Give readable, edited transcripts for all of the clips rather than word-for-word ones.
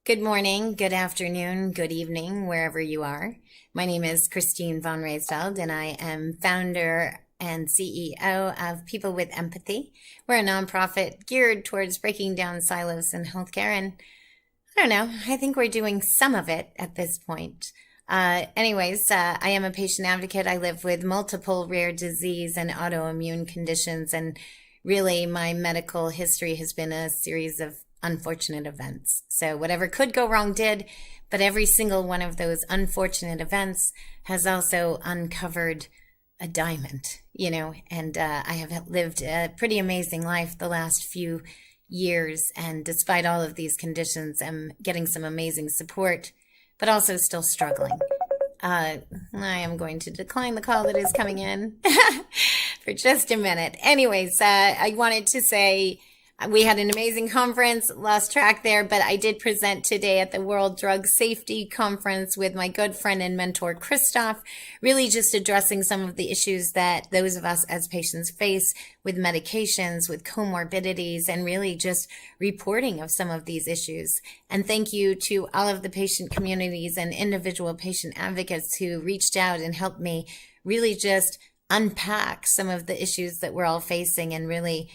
Good morning, good afternoon, good evening, wherever you are. My name is Christine von Reisfeld, and I am founder and CEO of People with Empathy. We're a nonprofit geared towards breaking down silos in healthcare, and I don't know, I think we're doing some of it at this point. I am a patient advocate. I live with multiple rare disease and autoimmune conditions, and really my medical history has been a series of unfortunate events. So whatever could go wrong did, but every single one of those unfortunate events has also uncovered a diamond, and I have lived a pretty amazing life the last few years. And despite all of these conditions, I'm getting some amazing support, but also still struggling. I am going to decline the call that is coming in for just a minute. I wanted to say we had an amazing conference, lost track there, but I did present today at the World Drug Safety Conference with my good friend and mentor, Christoph, really just addressing some of the issues that those of us as patients face with medications, with comorbidities, and really just reporting of some of these issues. And thank you to all of the patient communities and individual patient advocates who reached out and helped me really just unpack some of the issues that we're all facing and really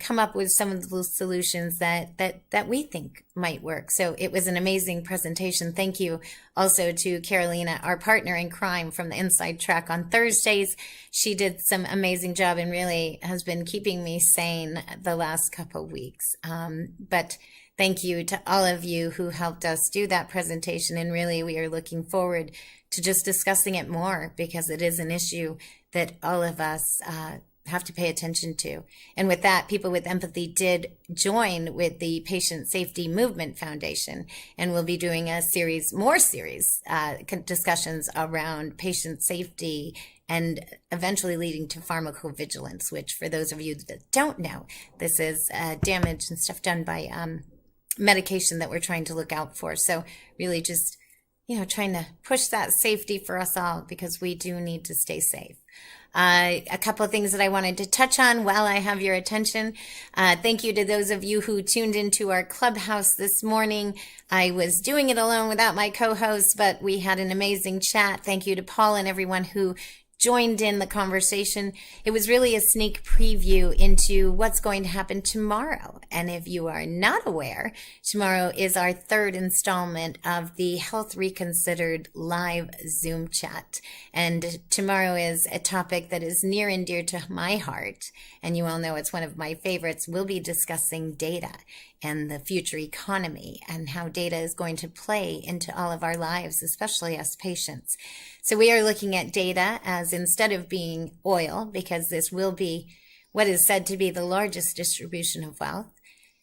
come up with some of the solutions that we think might work. So it was an amazing presentation. Thank you also to Carolina, our partner in crime from the Inside Track on Thursdays. She did some amazing job and really has been keeping me sane the last couple of weeks. But thank you to all of you who helped us do that presentation. And really, we are looking forward to just discussing it more because it is an issue that all of us have to pay attention to. And with that, People with Empathy did join with the Patient Safety Movement Foundation, and we'll be doing more series discussions around patient safety and eventually leading to pharmacovigilance, which for those of you that don't know, this is damage and stuff done by medication that we're trying to look out for. So really just, trying to push that safety for us all because we do need to stay safe. A couple of things that I wanted to touch on while I have your attention. Thank you to those of you who tuned into our clubhouse this morning. I was doing it alone without my co-host, but we had an amazing chat. Thank you to Paul and everyone who joined in the conversation. It was really a sneak preview into what's going to happen tomorrow. And if you are not aware, tomorrow is our third installment of the Health Reconsidered live Zoom chat. And tomorrow is a topic that is near and dear to my heart. And you all know it's one of my favorites. We'll be discussing data and the future economy and how data is going to play into all of our lives, especially as patients. So we are looking at data as instead of being oil, because this will be what is said to be the largest distribution of wealth.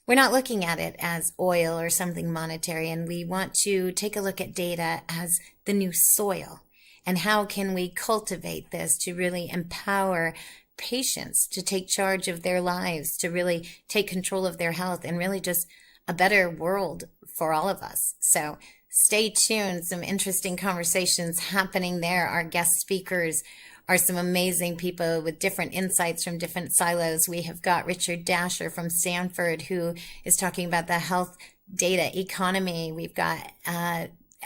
We're not looking at it as oil or something monetary, and we want to take a look at data as the new soil. And how can we cultivate this to really empower patients to take charge of their lives, to really take control of their health, and really just a better world for all of us. So stay tuned. Some interesting conversations happening there. Our guest speakers are some amazing people with different insights from different silos. We have got Richard Dasher from Stanford, who is talking about the health data economy. We've got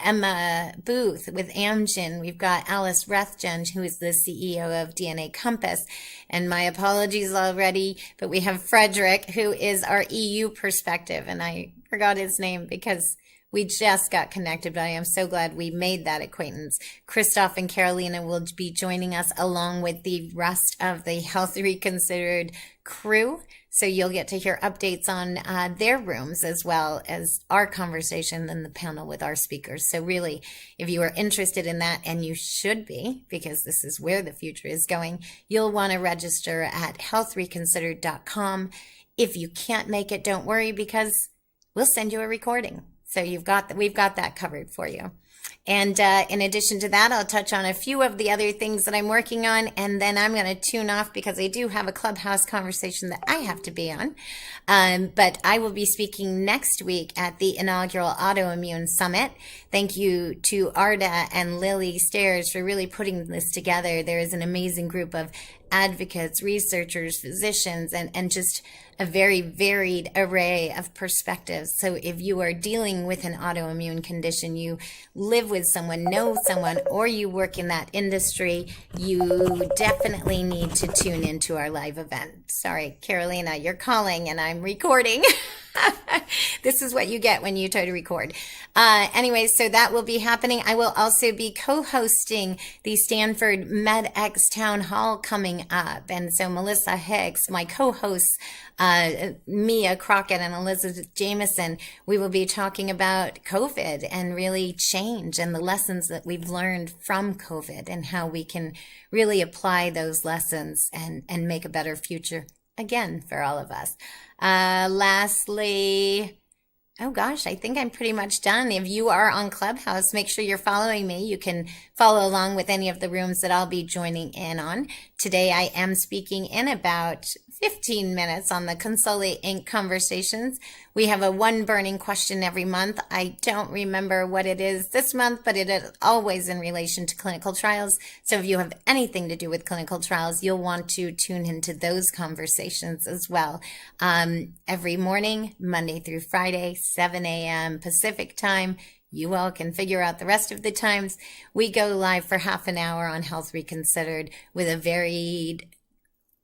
Emma Booth with Amgen. We've got Alice Rethgen, who is the CEO of DNA Compass. And my apologies already, but we have Frederick, who is our EU perspective. And I forgot his name because we just got connected, but I am so glad we made that acquaintance. Christoph and Carolina will be joining us along with the rest of the Health Reconsidered crew. So you'll get to hear updates on their rooms as well as our conversation and the panel with our speakers. So really, if you are interested in that, and you should be, because this is where the future is going, you'll want to register at healthreconsidered.com. If you can't make it, don't worry, because we'll send you a recording. So we've got that covered for you. And in addition to that, I'll touch on a few of the other things that I'm working on, and then I'm going to tune off because I do have a clubhouse conversation that I have to be on. But I will be speaking next week at the inaugural Autoimmune Summit. Thank you to Arda and Lily Stairs for really putting this together. There is an amazing group of advocates, researchers, physicians, and just a very varied array of perspectives. So if you are dealing with an autoimmune condition, you live with someone, know someone, or you work in that industry, you definitely need to tune into our live event. Sorry, Carolina, you're calling and I'm recording. This is what you get when you try to record. Anyway, so that will be happening. I will also be co-hosting the Stanford MedX Town Hall coming up. And so Melissa Hicks, my co-hosts, Mia Crockett and Elizabeth Jameson, we will be talking about COVID and really change and the lessons that we've learned from COVID and how we can really apply those lessons and make a better future again for all of us. Lastly, oh gosh, I think I'm pretty much done. If you are on Clubhouse, make sure you're following me. You can follow along with any of the rooms that I'll be joining in on. Today I am speaking in about 15 minutes on the Consolate Inc. Conversations. We have a one burning question every month. I don't remember what it is this month, but it is always in relation to clinical trials. So if you have anything to do with clinical trials, you'll want to tune into those conversations as well. Every morning, Monday through Friday, 7 a.m. Pacific time. You all can figure out the rest of the times. We go live for half an hour on Health Reconsidered with a varied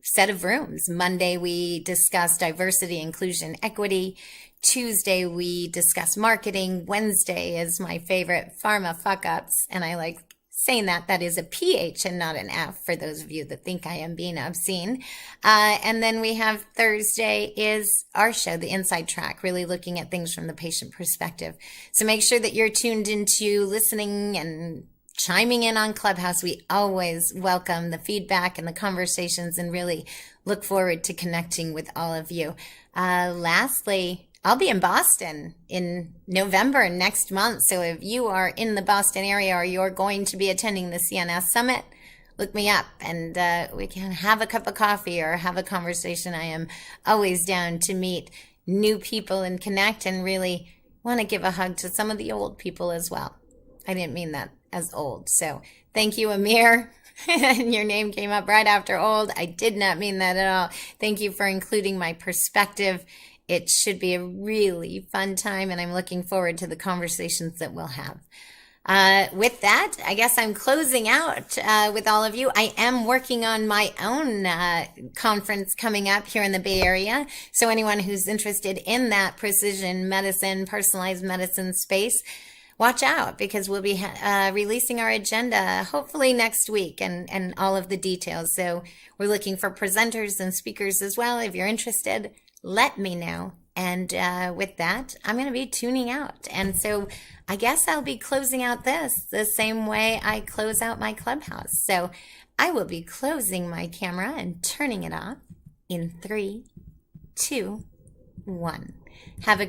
set of rooms. Monday, we discuss diversity, inclusion, equity. Tuesday, we discuss marketing. Wednesday is my favorite, pharma fuck-ups. And I like saying that. That is a PH and not an F for those of you that think I am being obscene. And then we have Thursday is our show, The Inside Track, really looking at things from the patient perspective. So make sure that you're tuned into listening and chiming in on Clubhouse. We always welcome the feedback and the conversations and really look forward to connecting with all of you. Lastly, I'll be in Boston in November next month. So if you are in the Boston area or you're going to be attending the CNS Summit, look me up and we can have a cup of coffee or have a conversation. I am always down to meet new people and connect, and really want to give a hug to some of the old people as well. I didn't mean that as old. So thank you, Amir. Your name came up right after old. I did not mean that at all. Thank you for including my perspective. It should be a really fun time, and I'm looking forward to the conversations that we'll have. With that, I guess I'm closing out with all of you. I am working on my own conference coming up here in the Bay Area. So anyone who's interested in that precision medicine, personalized medicine space, watch out, because we'll be releasing our agenda hopefully next week and all of the details. So we're looking for presenters and speakers as well. If you're interested, let me know. And with that, I'm going to be tuning out. And so I guess I'll be closing out this the same way I close out my Clubhouse. So I will be closing my camera and turning it off in 3, 2, 1. Have a